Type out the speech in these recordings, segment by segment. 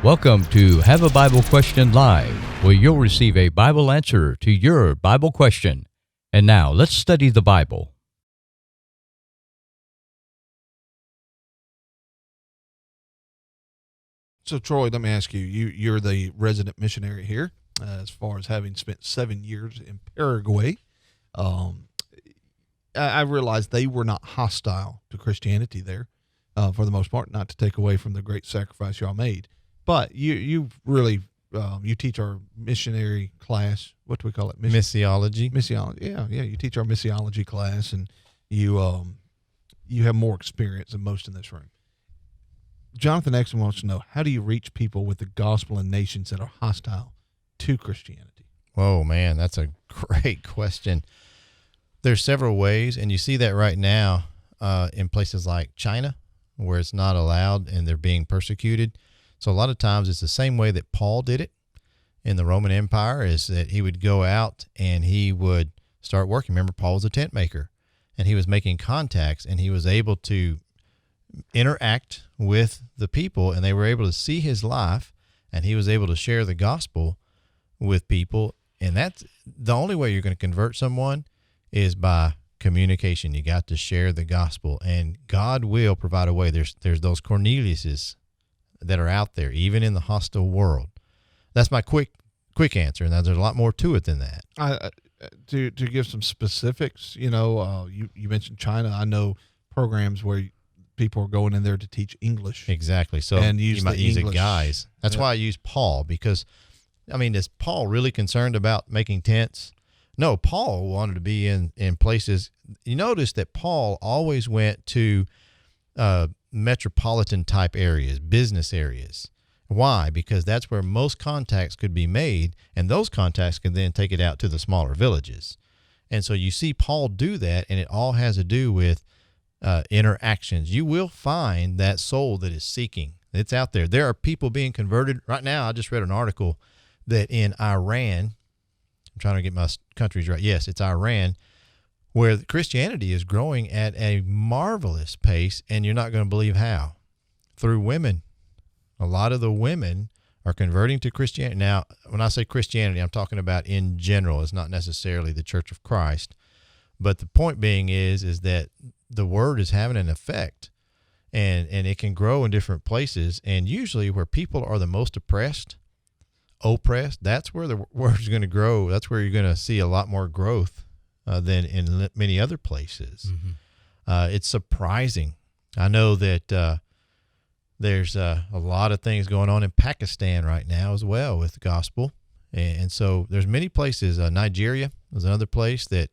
Welcome to Have a Bible Question Live, where you'll receive a Bible answer to your Bible question. And now, let's study the Bible. So, Troy, let me ask you, you're the resident missionary here, as far as having spent 7 years in Paraguay. I realized they were not hostile to Christianity there, for the most part, not to take away from the great sacrifice y'all made. But you really, you teach our missionary class. What do we call it? Missiology. Missiology. Yeah. You teach our missiology class, and you have more experience than most in this room. Jonathan Exum wants to know, how do you reach people with the gospel in nations that are hostile to Christianity? Whoa, man, that's a great question. There's several ways, and you see that right now in places like China, where it's not allowed and they're being persecuted. So a lot of times it's the same way that Paul did it in the Roman Empire, is that he would go out and he would start working. Remember, Paul was a tent maker, and he was making contacts, and he was able to interact with the people, and they were able to see his life, and he was able to share the gospel with people. And that's the only way you're going to convert someone, is by communication. You got to share the gospel, and God will provide a way. There's those Corneliuses that are out there, even in the hostile world. That's my quick answer, and there's a lot more to it than that. To give some specifics, you mentioned China. I know programs where people are going in there to teach English. Exactly. So and you might use English. it, guys. That's why I use Paul, because, is Paul really concerned about making tents? No, Paul wanted to be in places. You notice that Paul always went to metropolitan type areas, business areas. Why? Because that's where most contacts could be made, and those contacts can then take it out to the smaller villages. And so you see Paul do that, and it all has to do with interactions. You will find that soul that is seeking. It's out there. There are people being converted right now. I just read an article that in Iran, I'm trying to get my countries right. Yes, it's Iran, where Christianity is growing at a marvelous pace, and you're not going to believe how. Through women. A lot of the women are converting to Christianity. Now, when I say Christianity, I'm talking about in general. It's not necessarily the Church of Christ. But the point being is that the word is having an effect, and it can grow in different places. And usually where people are the most oppressed, that's where the word is going to grow. That's where you're going to see a lot more growth than in many other places. Mm-hmm. It's surprising. I know that there's a lot of things going on in Pakistan right now as well with the gospel. And so there's many places. Nigeria is another place that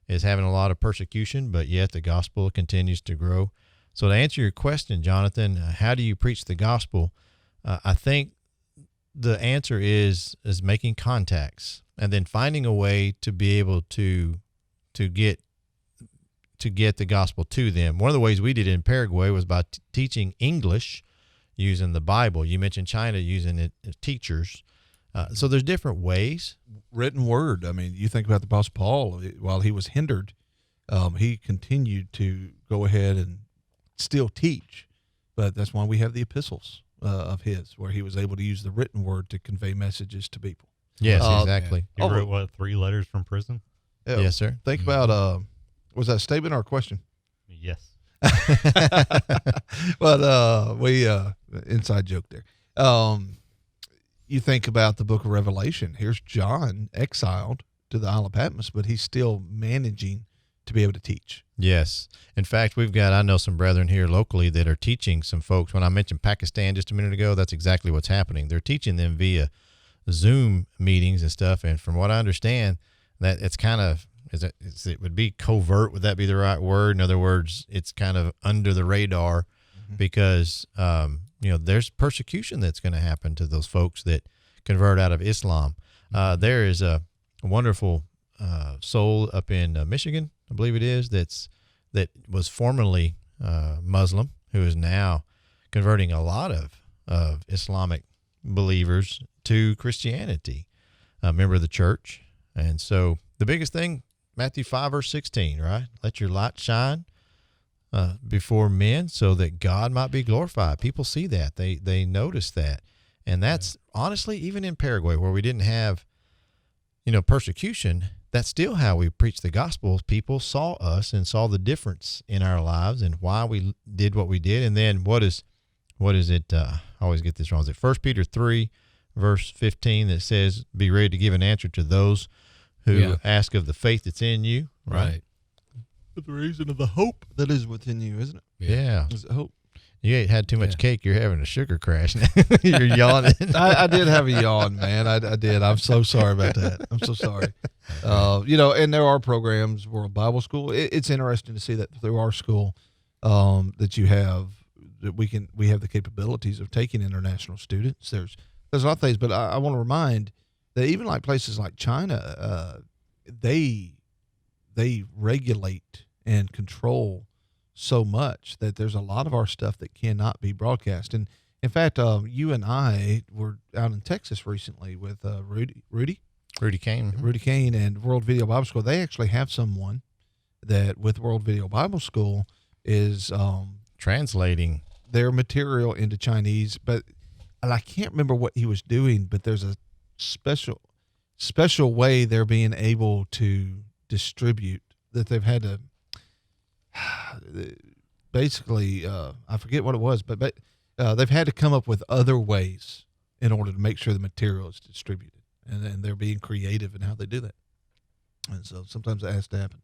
is having a lot of persecution, but yet the gospel continues to grow. So to answer your question, Jonathan, how do you preach the gospel? I think the answer is making contacts, and then finding a way to be able to get the gospel to them. One of the ways we did it in Paraguay was by teaching English using the Bible. You mentioned China using it as teachers. So there's different ways. Written word. You think about the Apostle Paul, while he was hindered, he continued to go ahead and still teach. But that's why we have the epistles of his, where he was able to use the written word to convey messages to people. Yes, exactly. He wrote, 3 letters from prison? Yes, sir. Think about, was that a statement or a question? Yes. But we inside joke there. You think about the book of Revelation. Here's John exiled to the Isle of Patmos, but he's still managing to be able to teach. Yes. In fact, I know some brethren here locally that are teaching some folks. When I mentioned Pakistan just a minute ago, that's exactly what's happening. They're teaching them via Zoom meetings and stuff. And from what I understand, that it's kind of, it would be covert. Would that be the right word? In other words, it's kind of under the radar, because, there's persecution that's going to happen to those folks that convert out of Islam. There is a wonderful soul up in Michigan, I believe it is, that was formerly Muslim, who is now converting a lot of Islamic believers to Christianity, a member of the church. And so the biggest thing, Matthew 5, verse 16, right? Let your light shine before men so that God might be glorified. People see that. They notice that. And that's honestly, even in Paraguay, where we didn't have, persecution, that's still how we preach the gospel. People saw us and saw the difference in our lives and why we did what we did. And then what is it? I always get this wrong. Is it 1 Peter 3, verse 15 that says, be ready to give an answer to those who ask of the faith that's in you, right? For the reason of the hope that is within you, isn't it? Yeah. Is it hope? You ain't had too much cake. You're having a sugar crash now. You're yawning. I did have a yawn, man. I did. I'm so sorry about that. I'm so sorry. And there are programs, World Bible School. It's interesting to see that through our school that you have, that we have the capabilities of taking international students. There's a lot of things, but I want to remind that even like places like China, they regulate and control so much that there's a lot of our stuff that cannot be broadcast. And in fact, you and I were out in Texas recently with Rudy Kane and World Video Bible School. They actually have someone that with World Video Bible School is translating their material into Chinese, and I can't remember what he was doing, but there's a special way they're being able to distribute that they've had to basically, I forget what it was, but they've had to come up with other ways in order to make sure the material is distributed, and they're being creative in how they do that. And so sometimes it has to happen.